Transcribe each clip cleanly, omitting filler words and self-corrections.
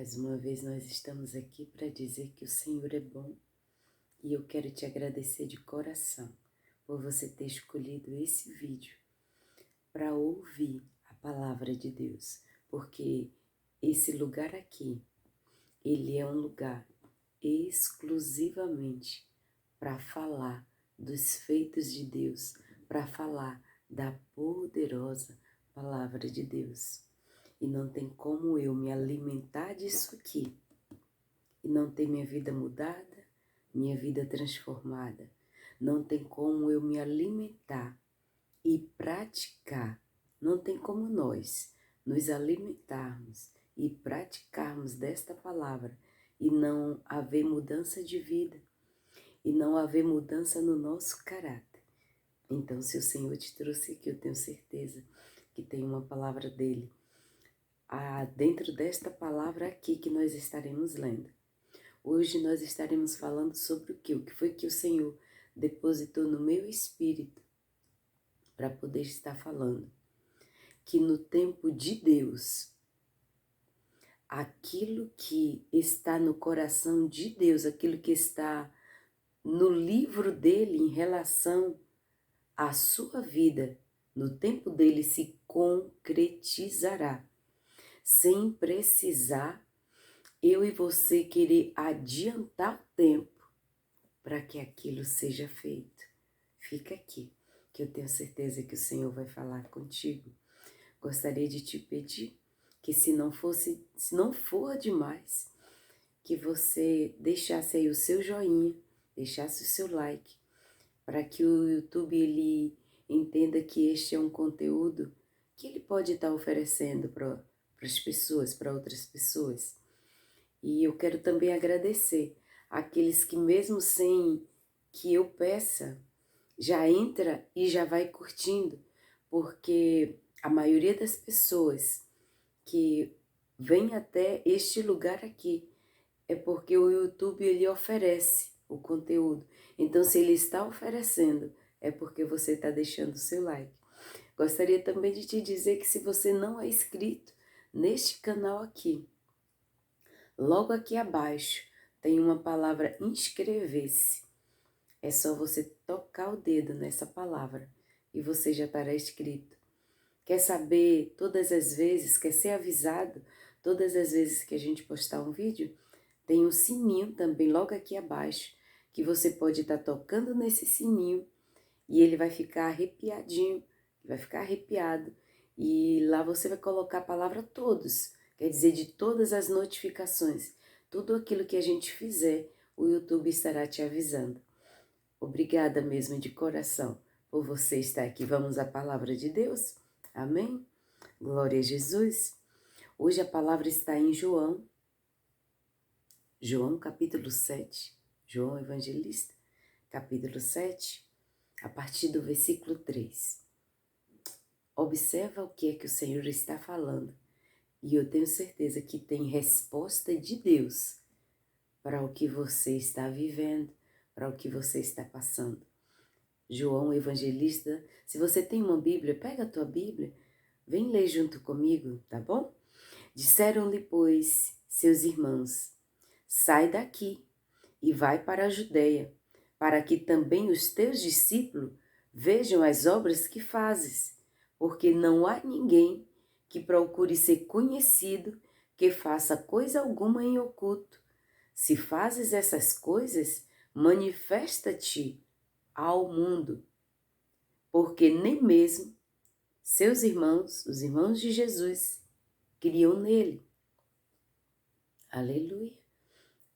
Mais uma vez nós estamos aqui para dizer que o Senhor é bom e eu quero te agradecer de coração por você ter escolhido esse vídeo para ouvir a palavra de Deus, porque esse lugar aqui, ele é um lugar exclusivamente para falar dos feitos de Deus, para falar da poderosa palavra de Deus. E não tem como eu me alimentar disso aqui e não ter minha vida mudada, minha vida transformada. Não tem como eu me alimentar e praticar. Não tem como nós nos alimentarmos e praticarmos desta palavra e não haver mudança de vida e não haver mudança no nosso caráter. Então, se o Senhor te trouxe aqui, eu tenho certeza que tem uma palavra dele dentro desta palavra aqui que nós estaremos lendo. Hoje nós estaremos falando sobre o quê? O que foi que o Senhor depositou no meu espírito para poder estar falando. Que no tempo de Deus, aquilo que está no coração de Deus, aquilo que está no livro dele em relação à sua vida, no tempo dele se concretizará, sem precisar eu e você querer adiantar o tempo para que aquilo seja feito. Fica aqui, que eu tenho certeza que o Senhor vai falar contigo. Gostaria de te pedir que se não for demais, que você deixasse aí o seu joinha, deixasse o seu like, para que o YouTube ele entenda que este é um conteúdo que ele pode estar oferecendo para as pessoas, para outras pessoas. E eu quero também agradecer àqueles que mesmo sem que eu peça, já entra e já vai curtindo, porque a maioria das pessoas que vem até este lugar aqui é porque o YouTube ele oferece o conteúdo. Então, se ele está oferecendo, é porque você está deixando o seu like. Gostaria também de te dizer que se você não é inscrito neste canal aqui, logo aqui abaixo tem uma palavra inscrever-se. É só você tocar o dedo nessa palavra e você já estará inscrito. Quer saber todas as vezes, quer ser avisado todas as vezes que a gente postar um vídeo? Tem um sininho também logo aqui abaixo, que você pode estar tocando nesse sininho e ele vai ficar arrepiadinho, vai ficar arrepiado. E lá você vai colocar a palavra todos, quer dizer, de todas as notificações. Tudo aquilo que a gente fizer, o YouTube estará te avisando. Obrigada mesmo de coração por você estar aqui. Vamos à palavra de Deus? Amém? Glória a Jesus. Hoje a palavra está em João capítulo 7, João Evangelista, capítulo 7, a partir do versículo 3. Observa o que é que o Senhor está falando e eu tenho certeza que tem resposta de Deus para o que você está vivendo, para o que você está passando. João Evangelista, se você tem uma Bíblia, pega a tua Bíblia, vem ler junto comigo, tá bom? Disseram-lhe, pois, seus irmãos: sai daqui e vai para a Judeia, para que também os teus discípulos vejam as obras que fazes, porque não há ninguém que procure ser conhecido que faça coisa alguma em oculto. Se fazes essas coisas, manifesta-te ao mundo, porque nem mesmo seus irmãos, os irmãos de Jesus, criam nele. Aleluia!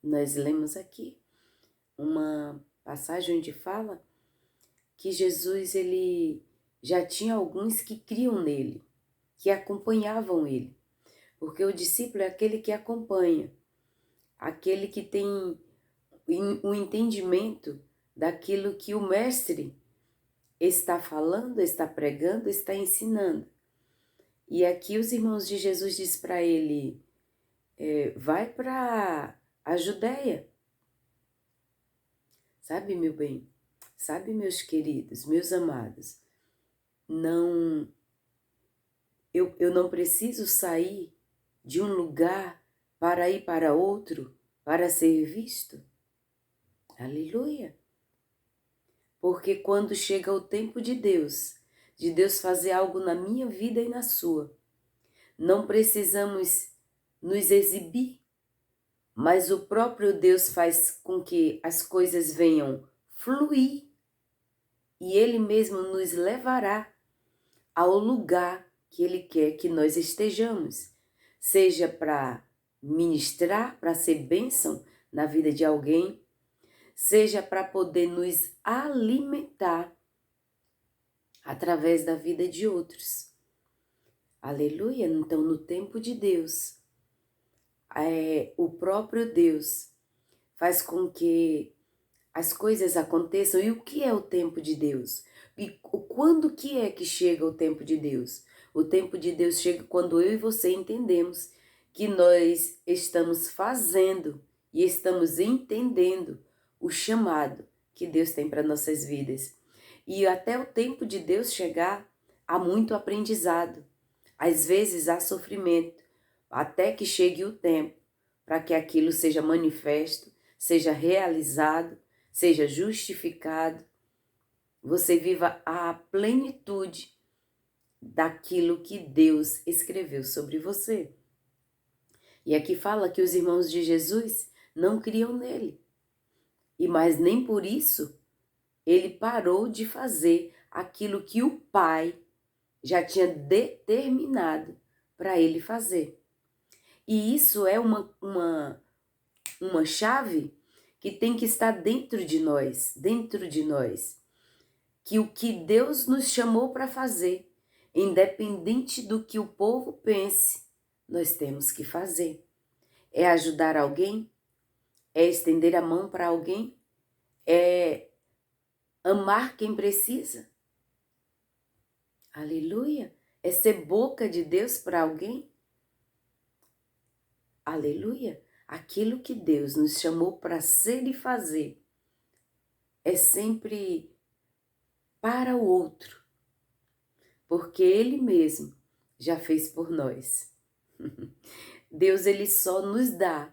Nós lemos aqui uma passagem onde fala que Jesus ele já tinha alguns que criam nele, que acompanhavam ele, porque o discípulo é aquele que acompanha, aquele que tem o entendimento daquilo que o mestre está falando, está pregando, está ensinando. E aqui os irmãos de Jesus dizem para ele, vai para a Judeia. Sabe, meu bem? Sabe, meus queridos, meus amados? Eu não preciso sair de um lugar para ir para outro, para ser visto. Aleluia! Porque quando chega o tempo de Deus fazer algo na minha vida e na sua, não precisamos nos exibir, mas o próprio Deus faz com que as coisas venham fluir e Ele mesmo nos levará ao lugar que Ele quer que nós estejamos, seja para ministrar, para ser bênção na vida de alguém, seja para poder nos alimentar através da vida de outros. Aleluia! Então, no tempo de Deus, o próprio Deus faz com que as coisas aconteçam. E o que é o tempo de Deus? E quando que é que chega o tempo de Deus? O tempo de Deus chega quando eu e você entendemos que nós estamos fazendo e estamos entendendo o chamado que Deus tem para nossas vidas. E até o tempo de Deus chegar, há muito aprendizado. Às vezes há sofrimento, até que chegue o tempo para que aquilo seja manifesto, seja realizado, seja justificado, você viva a plenitude daquilo que Deus escreveu sobre você. E aqui fala que os irmãos de Jesus não criam nele. E mas nem por isso ele parou de fazer aquilo que o Pai já tinha determinado para ele fazer. E isso é uma chave que tem que estar dentro de nós, que o que Deus nos chamou para fazer, independente do que o povo pense, nós temos que fazer. É ajudar alguém, é estender a mão para alguém, é amar quem precisa. Aleluia! É ser boca de Deus para alguém. Aleluia! Aquilo que Deus nos chamou para ser e fazer é sempre para o outro, porque Ele mesmo já fez por nós. Deus, Ele só nos dá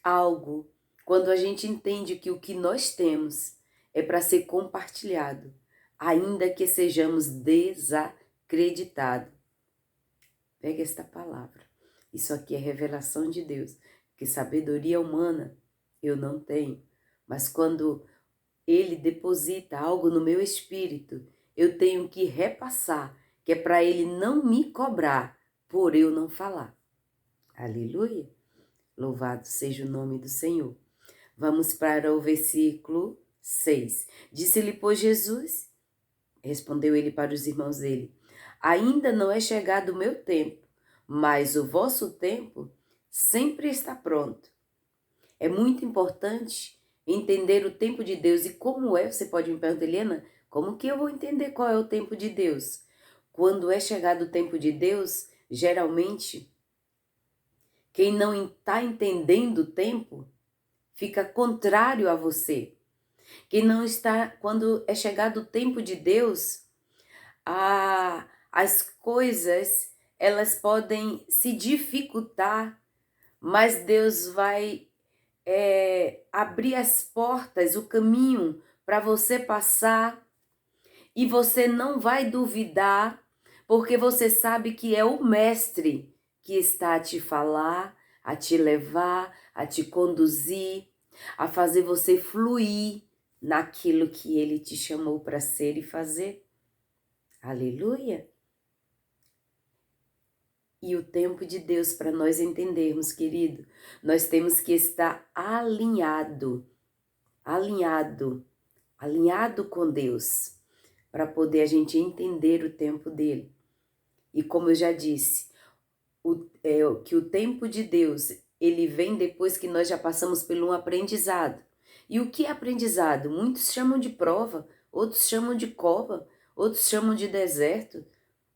algo quando a gente entende que o que nós temos é para ser compartilhado, ainda que sejamos desacreditados. Pega esta palavra. Isso aqui é revelação de Deus, que sabedoria humana eu não tenho, mas quando Ele deposita algo no meu espírito, eu tenho que repassar, que é para Ele não me cobrar por eu não falar. Aleluia! Louvado seja o nome do Senhor. Vamos para o versículo 6. Disse-lhe, pois, Jesus, respondeu ele para os irmãos dele, ainda não é chegado o meu tempo, mas o vosso tempo sempre está pronto. É muito importante entender o tempo de Deus. E como é? Você pode me perguntar, Eliana, como que eu vou entender qual é o tempo de Deus? Quando é chegado o tempo de Deus, geralmente, quem não está entendendo o tempo, fica contrário a você. Quem não está, quando é chegado o tempo de Deus, as coisas, elas podem se dificultar, mas Deus vai abrir as portas, o caminho para você passar, e você não vai duvidar, porque você sabe que é o Mestre que está a te falar, a te levar, a te conduzir, a fazer você fluir naquilo que Ele te chamou para ser e fazer. Aleluia! E o tempo de Deus, para nós entendermos, querido, nós temos que estar alinhado com Deus, para poder a gente entender o tempo dele. E como eu já disse, que o tempo de Deus, ele vem depois que nós já passamos por um aprendizado. E o que é aprendizado? Muitos chamam de prova, outros chamam de cova, outros chamam de deserto,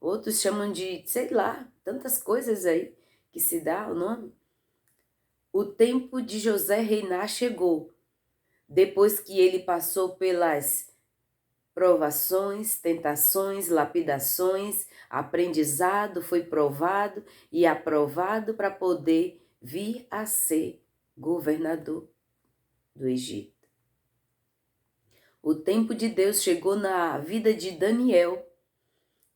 outros chamam de, sei lá, tantas coisas aí que se dá o nome. O tempo de José reinar chegou, depois que ele passou pelas provações, tentações, lapidações, aprendizado, foi provado e aprovado para poder vir a ser governador do Egito. O tempo de Deus chegou na vida de Daniel.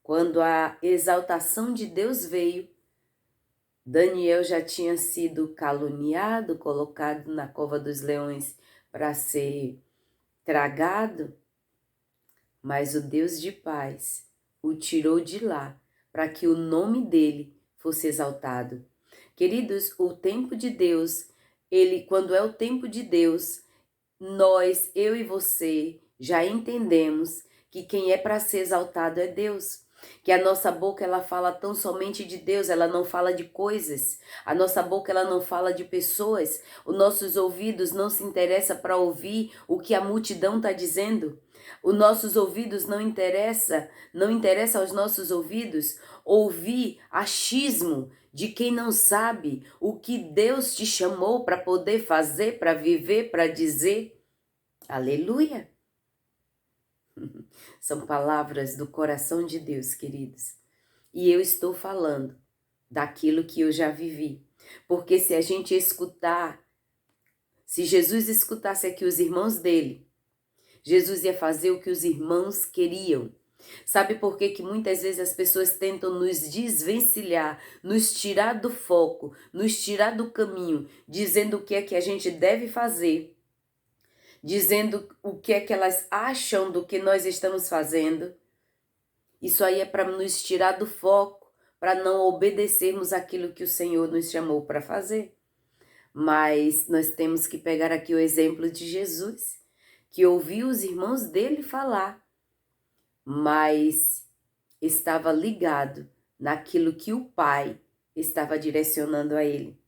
Quando a exaltação de Deus veio, Daniel já tinha sido caluniado, colocado na cova dos leões para ser tragado, mas o Deus de paz o tirou de lá para que o nome dele fosse exaltado. Queridos, o tempo de Deus, quando é o tempo de Deus, nós, eu e você, já entendemos que quem é para ser exaltado é Deus. Que a nossa boca, ela fala tão somente de Deus, ela não fala de coisas. A nossa boca, ela não fala de pessoas. Os nossos ouvidos não se interessam para ouvir o que a multidão está dizendo. Os nossos ouvidos não interessa aos nossos ouvidos ouvir achismo de quem não sabe o que Deus te chamou para poder fazer, para viver, para dizer. Aleluia! São palavras do coração de Deus, queridos. E eu estou falando daquilo que eu já vivi. Porque se a gente escutar, se Jesus escutasse aqui os irmãos dele, Jesus ia fazer o que os irmãos queriam. Sabe por que muitas vezes as pessoas tentam nos desvencilhar, nos tirar do foco, nos tirar do caminho, dizendo o que é que a gente deve fazer, dizendo o que é que elas acham do que nós estamos fazendo? Isso aí é para nos tirar do foco, para não obedecermos aquilo que o Senhor nos chamou para fazer. Mas nós temos que pegar aqui o exemplo de Jesus, que ouviu os irmãos dele falar, mas estava ligado naquilo que o Pai estava direcionando a ele.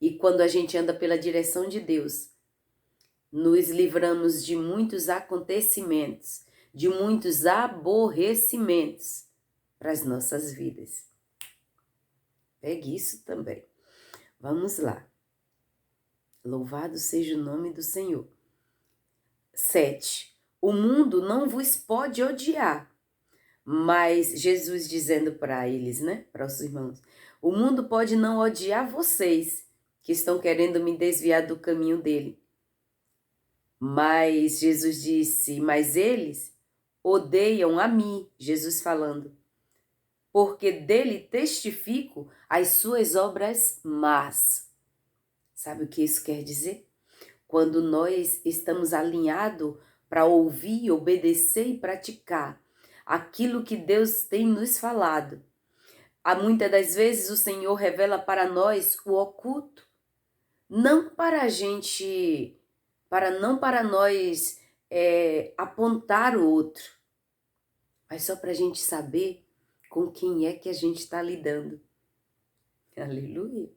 E quando a gente anda pela direção de Deus, nos livramos de muitos acontecimentos, de muitos aborrecimentos para as nossas vidas. Pegue isso também. Vamos lá. Louvado seja o nome do Senhor. 7. O mundo não vos pode odiar, mas Jesus dizendo para eles, para os irmãos, o mundo pode não odiar vocês, que estão querendo me desviar do caminho dele. Mas Jesus disse, mas eles odeiam a mim, Jesus falando, porque dele testifico as suas obras más. Sabe o que isso quer dizer? Quando nós estamos alinhados para ouvir, obedecer e praticar aquilo que Deus tem nos falado. Muitas das vezes o Senhor revela para nós o oculto, não para a gente, não para nós apontar o outro, mas só para a gente saber com quem é que a gente está lidando. Aleluia!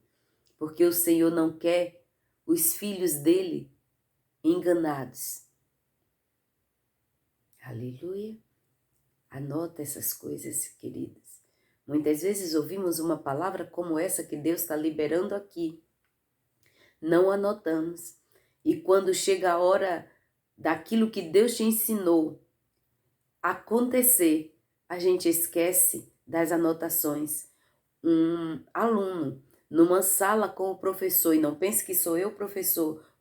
Porque o Senhor não quer os filhos dele enganados. Aleluia! Anota essas coisas, queridas. Muitas vezes ouvimos uma palavra como essa que Deus está liberando aqui. Não anotamos. E quando chega a hora daquilo que Deus te ensinou acontecer, a gente esquece das anotações. Um aluno numa sala com o professor, e não pense que sou eu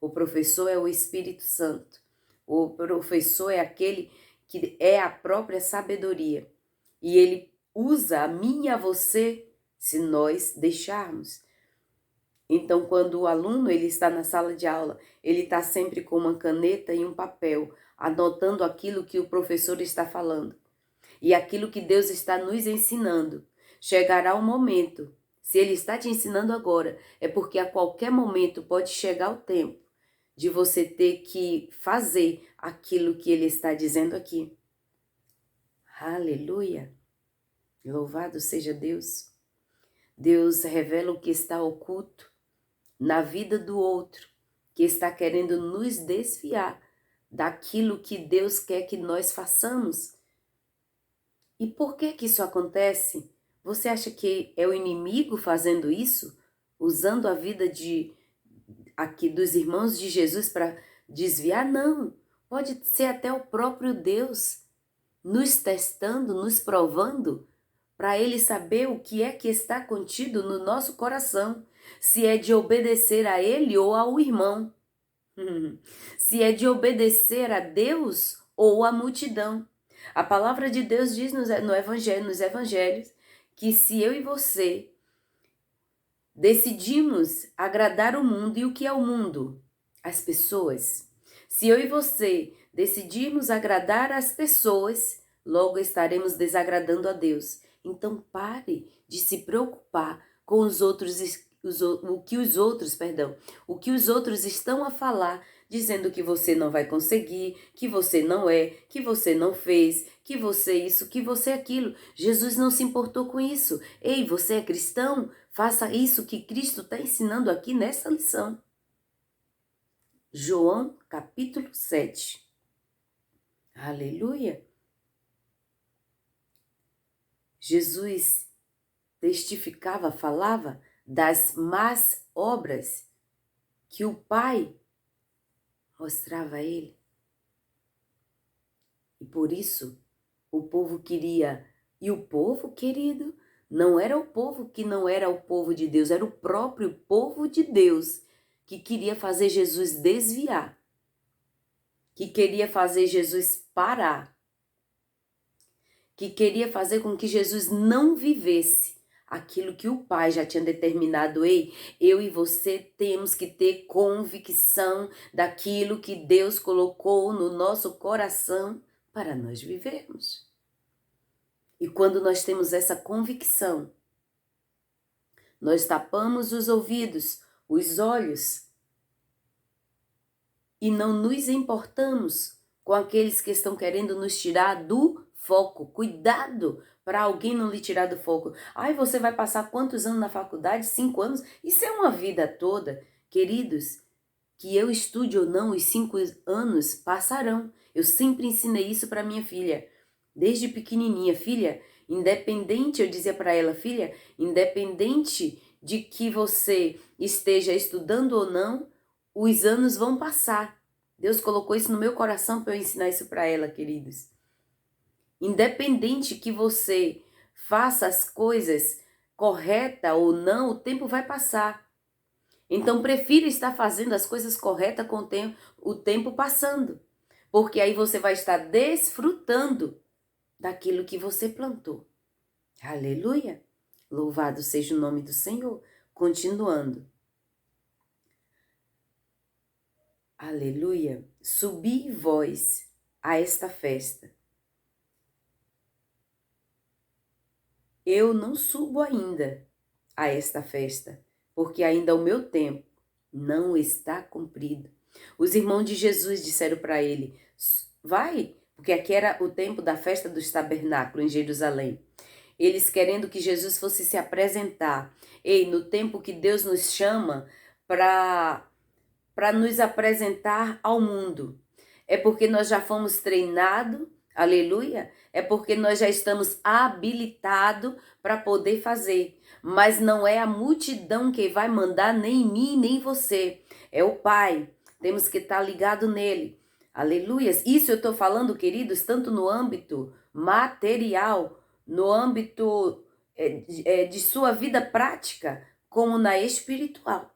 o professor é o Espírito Santo. O professor é aquele que é a própria sabedoria. E ele usa a mim e a você se nós deixarmos. Então, quando o aluno ele está na sala de aula, ele está sempre com uma caneta e um papel, anotando aquilo que o professor está falando. E aquilo que Deus está nos ensinando. Chegará um momento, se ele está te ensinando agora, é porque a qualquer momento pode chegar o tempo de você ter que fazer aquilo que ele está dizendo aqui. Aleluia! Louvado seja Deus. Deus revela o que está oculto na vida do outro, que está querendo nos desviar daquilo que Deus quer que nós façamos. E por que isso acontece? Você acha que é o inimigo fazendo isso? Usando a vida aqui dos irmãos de Jesus para desviar? Não. Pode ser até o próprio Deus nos testando, nos provando para Ele saber o que é que está contido no nosso coração, se é de obedecer a Ele ou ao irmão, se é de obedecer a Deus ou à multidão. A palavra de Deus diz no Evangelho, nos Evangelhos, que se eu e você decidimos agradar o mundo, e o que é o mundo? As pessoas. Se eu e você decidirmos agradar as pessoas, logo estaremos desagradando a Deus. Então pare de se preocupar com os outros, o que os outros estão a falar, dizendo que você não vai conseguir, que você não é, que você não fez, que você isso, que você aquilo. Jesus não se importou com isso. Ei, você é cristão? Faça isso que Cristo está ensinando aqui nessa lição. João capítulo 7. Aleluia! Jesus testificava, falava das más obras que o Pai mostrava a ele. E por isso o povo queria. E o povo, querido, não era o povo que não era o povo de Deus, era o próprio povo de Deus que queria fazer Jesus desviar, que queria fazer Jesus parar, que queria fazer com que Jesus não vivesse aquilo que o Pai já tinha determinado. Ei, eu e você temos que ter convicção daquilo que Deus colocou no nosso coração para nós vivermos. E quando nós temos essa convicção, nós tapamos os ouvidos, os olhos e não nos importamos com aqueles que estão querendo nos tirar do foco. Cuidado para alguém não lhe tirar do foco. Ai, você vai passar quantos anos na faculdade? 5 anos? Isso é uma vida toda. Queridos, que eu estude ou não, os 5 anos passarão. Eu sempre ensinei isso para minha filha. Desde pequenininha, filha, independente, eu dizia para ela, filha, independente de que você esteja estudando ou não, os anos vão passar. Deus colocou isso no meu coração para eu ensinar isso para ela, queridos. Independente que você faça as coisas correta ou não, o tempo vai passar. Então, prefira estar fazendo as coisas corretas com o tempo passando. Porque aí você vai estar desfrutando daquilo que você plantou. Aleluia! Louvado seja o nome do Senhor. Continuando. Aleluia! Subi vós a esta festa. Eu não subo ainda a esta festa, porque ainda o meu tempo não está cumprido. Os irmãos de Jesus disseram para ele, vai, porque aqui era o tempo da festa dos tabernáculos em Jerusalém. Eles querendo que Jesus fosse se apresentar. Ei, no tempo que Deus nos chama para nos apresentar ao mundo. É porque nós já fomos treinados, aleluia, é porque nós já estamos habilitados para poder fazer. Mas não é a multidão que vai mandar nem em mim, nem em você. É o Pai. Temos que estar ligado nele. Aleluia. Isso eu estou falando, queridos, tanto no âmbito material, no âmbito de sua vida prática, como na espiritual.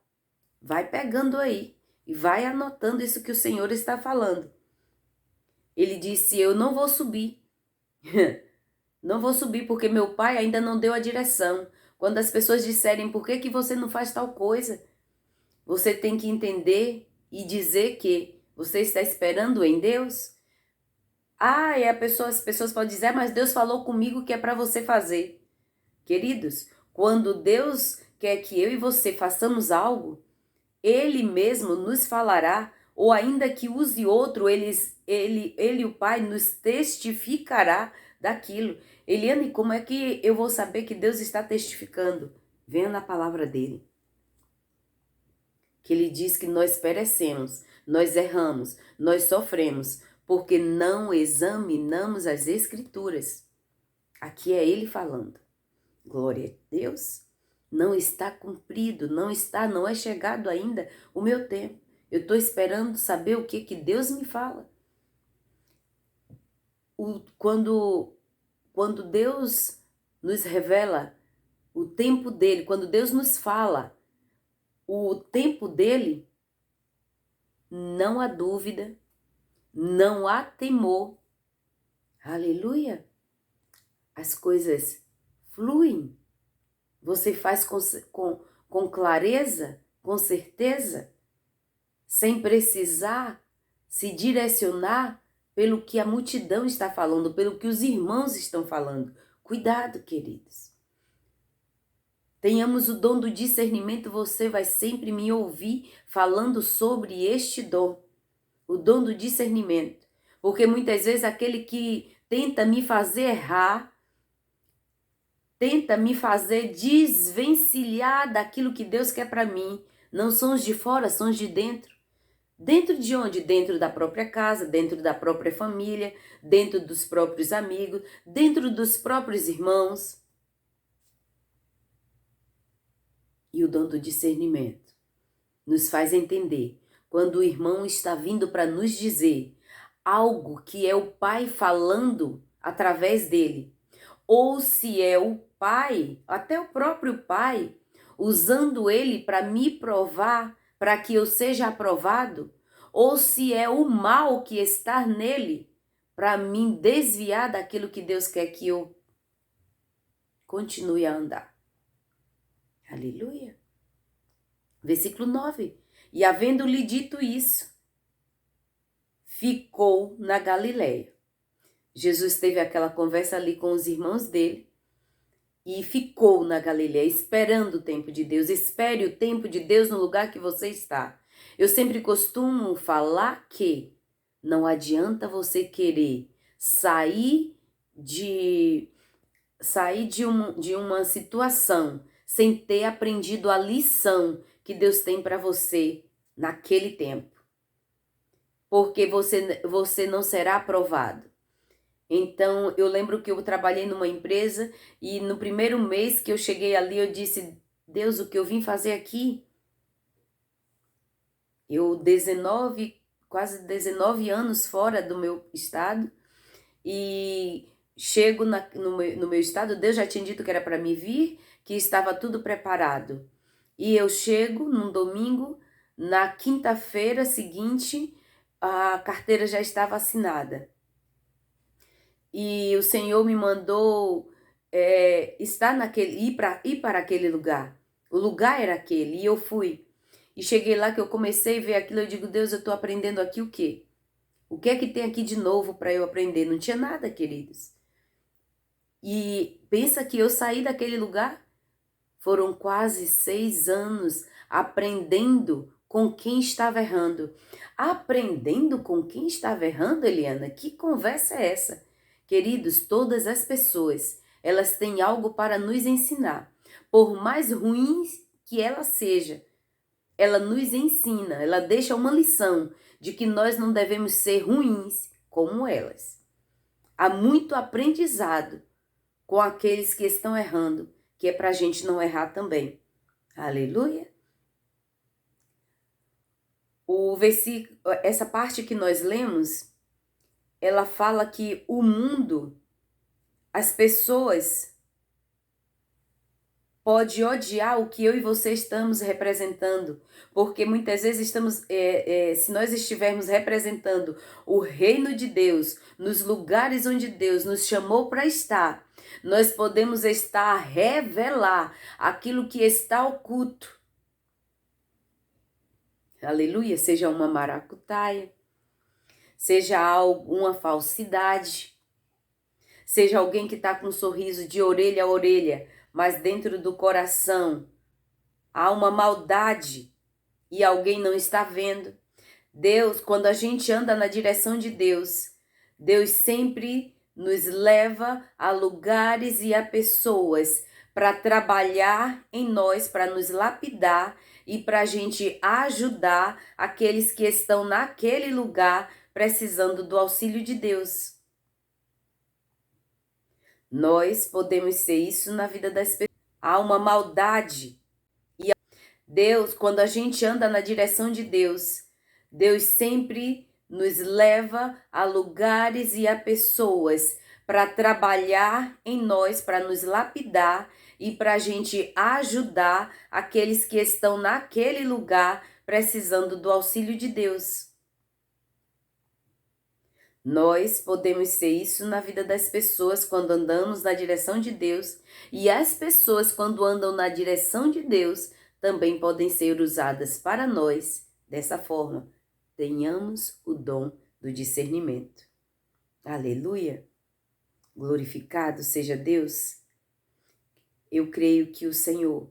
Vai pegando aí e vai anotando isso que o Senhor está falando. Ele disse, eu não vou subir. Não vou subir porque meu pai ainda não deu a direção. Quando as pessoas disserem, por que você não faz tal coisa? Você tem que entender e dizer que você está esperando em Deus. E as pessoas podem dizer, mas Deus falou comigo que é para você fazer. Queridos, quando Deus quer que eu e você façamos algo, Ele mesmo nos falará, ou ainda que use outro, ele o Pai, nos testificará daquilo. Eliane, como é que eu vou saber que Deus está testificando? Venha na palavra dele. Que ele diz que nós perecemos, nós erramos, nós sofremos, porque não examinamos as Escrituras. Aqui é ele falando. Glória a Deus. Não está cumprido, não é chegado ainda o meu tempo. Eu estou esperando saber o que Deus me fala. Quando Deus nos revela o tempo dele, quando Deus nos fala o tempo dele, não há dúvida, não há temor. Aleluia! As coisas fluem. Você faz com clareza, com certeza, sem precisar se direcionar pelo que a multidão está falando, pelo que os irmãos estão falando. Cuidado, queridos. Tenhamos o dom do discernimento, você vai sempre me ouvir falando sobre este dom, o dom do discernimento. Porque muitas vezes aquele que tenta me fazer errar, tenta me fazer desvencilhar daquilo que Deus quer para mim, não são os de fora, são os de dentro. Dentro de onde? Dentro da própria casa, dentro da própria família, dentro dos próprios amigos, dentro dos próprios irmãos. E o dom do discernimento nos faz entender quando o irmão está vindo para nos dizer algo que é o Pai falando através dele, ou se é o Pai, até o próprio Pai, usando ele para me provar, para que eu seja aprovado, ou se é o mal que está nele para me desviar daquilo que Deus quer que eu continue a andar. Aleluia. Versículo 9. E havendo-lhe dito isso, ficou na Galileia. Jesus teve aquela conversa ali com os irmãos dele e ficou na Galileia, esperando o tempo de Deus. Espere o tempo de Deus no lugar que você está. Eu sempre costumo falar que não adianta você querer sair de uma situação sem ter aprendido a lição que Deus tem para você naquele tempo. Porque você não será aprovado. Então, eu lembro que eu trabalhei numa empresa e no primeiro mês que eu cheguei ali, eu disse, Deus, o que eu vim fazer aqui? Eu quase 19 anos fora do meu estado e chego no meu estado, Deus já tinha dito que era para me vir, que estava tudo preparado. E eu chego num domingo, na quinta-feira seguinte, a carteira já estava assinada. E o Senhor me mandou ir para aquele lugar. O lugar era aquele, e eu fui. E cheguei lá que eu comecei a ver aquilo, eu digo, Deus, eu estou aprendendo aqui o quê? O que é que tem aqui de novo para eu aprender? Não tinha nada, queridos. E pensa que eu saí daquele lugar, foram quase 6 anos aprendendo com quem estava errando. Aprendendo com quem estava errando, Eliana? Que conversa é essa? Queridos, todas as pessoas, elas têm algo para nos ensinar. Por mais ruim que ela seja, ela nos ensina, ela deixa uma lição de que nós não devemos ser ruins como elas. Há muito aprendizado com aqueles que estão errando, que é para a gente não errar também. Aleluia! O versículo, essa parte que nós lemos, ela fala que o mundo, as pessoas, pode odiar o que eu e você estamos representando, porque muitas vezes se nós estivermos representando o reino de Deus, nos lugares onde Deus nos chamou para estar, nós podemos estar a revelar aquilo que está oculto. Aleluia, seja uma maracutaia, seja alguma falsidade, seja alguém que está com um sorriso de orelha a orelha, mas dentro do coração há uma maldade e alguém não está vendo. Deus, quando a gente anda na direção de Deus, Deus sempre nos leva a lugares e a pessoas para trabalhar em nós, para nos lapidar e para a gente ajudar aqueles que estão naquele lugar precisando do auxílio de Deus. Nós podemos ser isso na vida das pessoas. Há uma maldade. E Deus, quando a gente anda na direção de Deus, Deus sempre nos leva a lugares e a pessoas para trabalhar em nós, para nos lapidar e para a gente ajudar aqueles que estão naquele lugar precisando do auxílio de Deus. Nós podemos ser isso na vida das pessoas quando andamos na direção de Deus, e as pessoas, quando andam na direção de Deus, também podem ser usadas para nós dessa forma. Tenhamos o dom do discernimento. Aleluia! Glorificado seja Deus. Eu creio que o Senhor,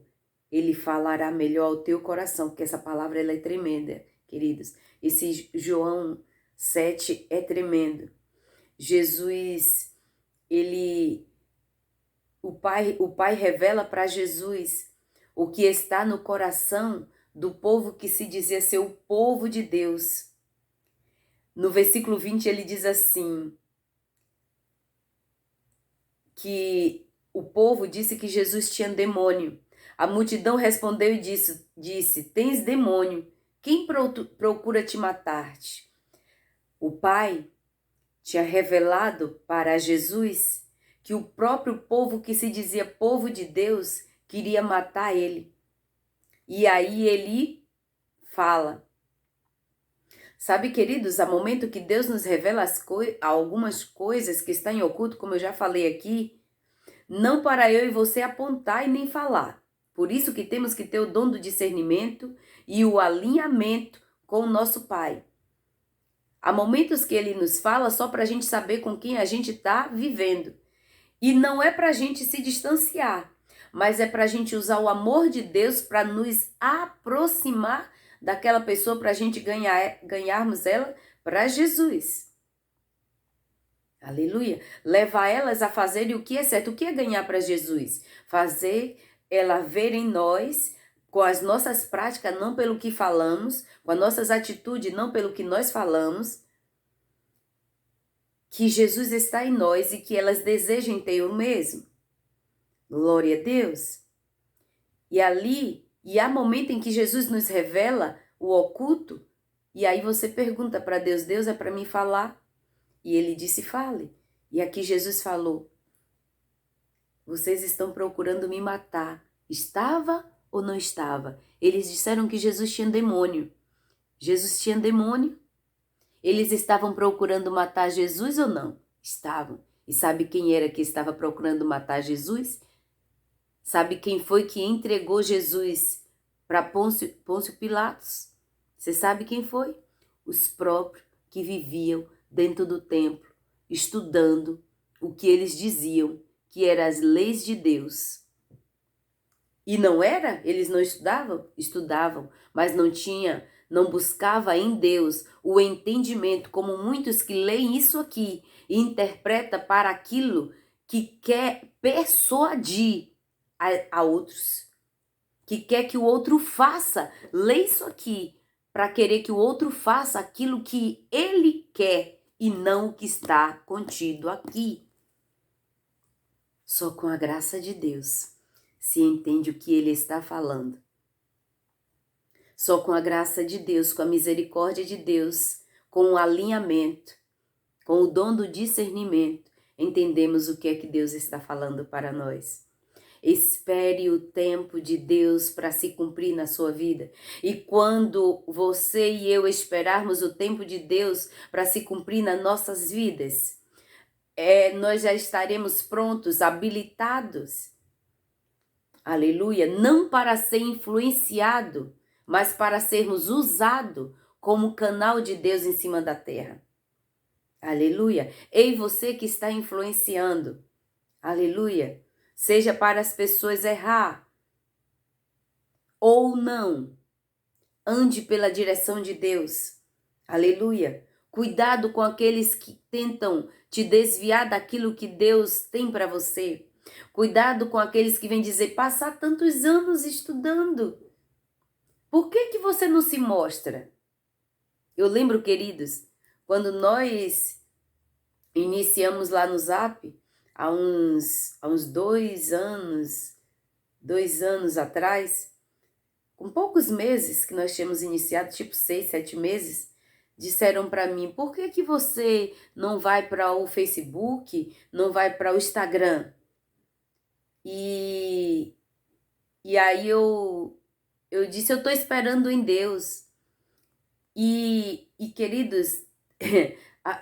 Ele falará melhor ao teu coração, porque essa palavra ela é tremenda, queridos. Esse João 7 é tremendo. Jesus, o Pai revela para Jesus o que está no coração do povo que se dizia ser o povo de Deus. No versículo 20 ele diz assim, que o povo disse que Jesus tinha demônio. A multidão respondeu e disse, tens demônio, quem procura te matar-te? O Pai tinha revelado para Jesus que o próprio povo que se dizia povo de Deus queria matar ele. E aí ele fala. Sabe, queridos, há momento que Deus nos revela algumas coisas que estão em oculto, como eu já falei aqui, não para eu e você apontar e nem falar. Por isso que temos que ter o dom do discernimento e o alinhamento com o nosso Pai. Há momentos que Ele nos fala só para a gente saber com quem a gente está vivendo. E não é para a gente se distanciar, mas é para a gente usar o amor de Deus para nos aproximar daquela pessoa, para a gente ganharmos ela para Jesus. Aleluia. Levar elas a fazerem o que é certo. O que é ganhar para Jesus? Fazer ela ver em nós, com as nossas práticas, não pelo que falamos, com as nossas atitudes, não pelo que nós falamos, que Jesus está em nós e que elas desejem ter o mesmo. Glória a Deus. E há momento em que Jesus nos revela o oculto, e aí você pergunta para Deus, Deus é para mim falar? E ele disse, fale. E aqui Jesus falou, vocês estão procurando me matar. Estava ou não estava? Eles disseram que Jesus tinha demônio. Jesus tinha demônio? Eles estavam procurando matar Jesus ou não? Estavam. E sabe quem era que estava procurando matar Jesus? Sabe quem foi que entregou Jesus para Pôncio Pilatos? Você sabe quem foi? Os próprios que viviam dentro do templo, estudando o que eles diziam, que eram as leis de Deus. E não era? Eles não estudavam? Estudavam, mas não buscava em Deus o entendimento, como muitos que leem isso aqui e interpreta para aquilo que quer persuadir a outros, que quer que o outro faça. Lê isso aqui para querer que o outro faça aquilo que ele quer e não o que está contido aqui. Só com a graça de Deus se entende o que ele está falando. Só com a graça de Deus, com a misericórdia de Deus, com o alinhamento, com o dom do discernimento, entendemos o que é que Deus está falando para nós. Espere o tempo de Deus para se cumprir na sua vida. E quando você e eu esperarmos o tempo de Deus para se cumprir nas nossas vidas, nós já estaremos prontos, habilitados. Aleluia! Não para ser influenciado, mas para sermos usados como canal de Deus em cima da terra. Aleluia! Ei, você que está influenciando. Aleluia! Seja para as pessoas errar ou não. Ande pela direção de Deus. Aleluia! Cuidado com aqueles que tentam te desviar daquilo que Deus tem para você. Cuidado com aqueles que vêm dizer, passar tantos anos estudando. Por que você não se mostra? Eu lembro, queridos, quando nós iniciamos lá no Zap, há uns 2 anos atrás, com poucos meses que nós tínhamos iniciado, tipo 6, 7 meses, disseram para mim: por que que você não vai para o Facebook, não vai para o Instagram? E, e aí eu disse: eu estou esperando em Deus. Queridos,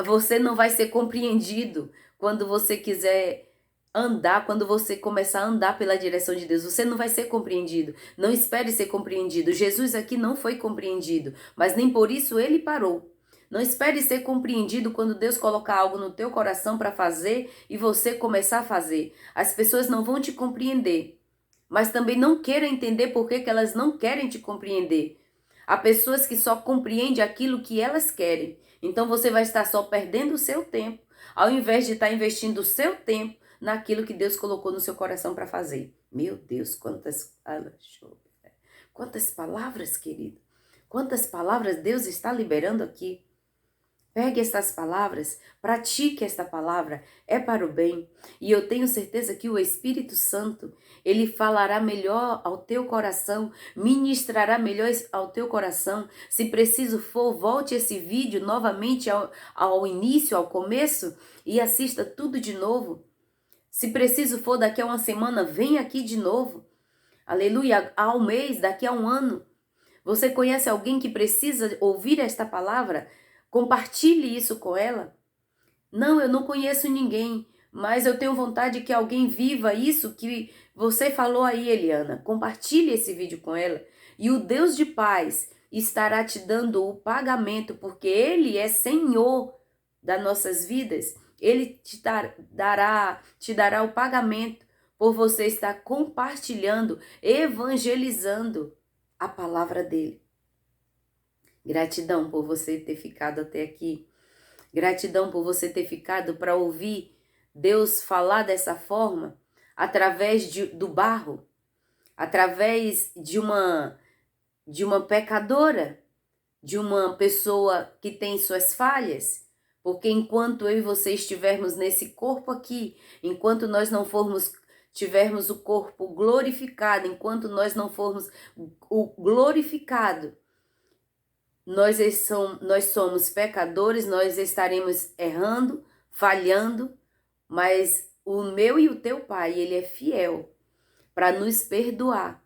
você não vai ser compreendido quando você quiser andar, quando você começar a andar pela direção de Deus. Você não vai ser compreendido. Não espere ser compreendido. Jesus aqui não foi compreendido, mas nem por isso ele parou. Não espere ser compreendido quando Deus colocar algo no teu coração para fazer e você começar a fazer. As pessoas não vão te compreender, mas também não queiram entender por que elas não querem te compreender. Há pessoas que só compreendem aquilo que elas querem. Então você vai estar só perdendo o seu tempo, ao invés de estar investindo o seu tempo naquilo que Deus colocou no seu coração para fazer. Meu Deus, quantas palavras, querido. Quantas palavras Deus está liberando aqui. Pegue estas palavras, pratique esta palavra, é para o bem. E eu tenho certeza que o Espírito Santo, ele falará melhor ao teu coração, ministrará melhor ao teu coração. Se preciso for, volte esse vídeo novamente ao início, ao começo, e assista tudo de novo. Se preciso for, daqui a uma semana, vem aqui de novo. Aleluia, ao mês, daqui a um ano. Você conhece alguém que precisa ouvir esta palavra? Compartilhe isso com ela. Não, eu não conheço ninguém, mas eu tenho vontade que alguém viva isso que você falou aí, Eliana. Compartilhe esse vídeo com ela. E o Deus de paz estará te dando o pagamento, porque Ele é Senhor das nossas vidas. Ele te dará o pagamento por você estar compartilhando, evangelizando a palavra dele. Gratidão por você ter ficado até aqui. Gratidão por você ter ficado para ouvir Deus falar dessa forma, através do barro, através de uma pecadora, de uma pessoa que tem suas falhas. Porque enquanto eu e você estivermos nesse corpo aqui, enquanto nós não tivermos o corpo glorificado, enquanto nós não formos o glorificado, nós somos pecadores, nós estaremos errando, falhando, mas o meu e o teu Pai, ele é fiel para nos perdoar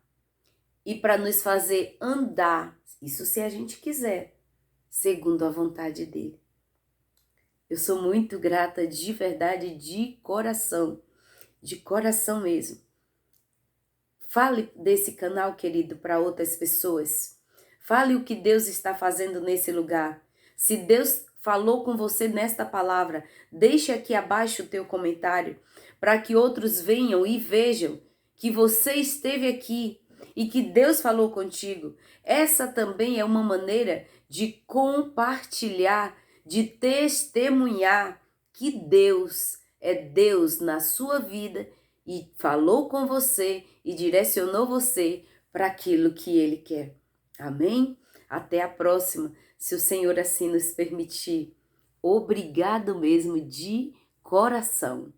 e para nos fazer andar, isso se a gente quiser, segundo a vontade dele. Eu sou muito grata de verdade, de coração mesmo. Fale desse canal, querido, para outras pessoas. Fale o que Deus está fazendo nesse lugar. Se Deus falou com você nesta palavra, deixe aqui abaixo o teu comentário, para que outros venham e vejam que você esteve aqui e que Deus falou contigo. Essa também é uma maneira de compartilhar, de testemunhar que Deus é Deus na sua vida e falou com você e direcionou você para aquilo que Ele quer. Amém? Até a próxima, se o Senhor assim nos permitir. Obrigado mesmo de coração.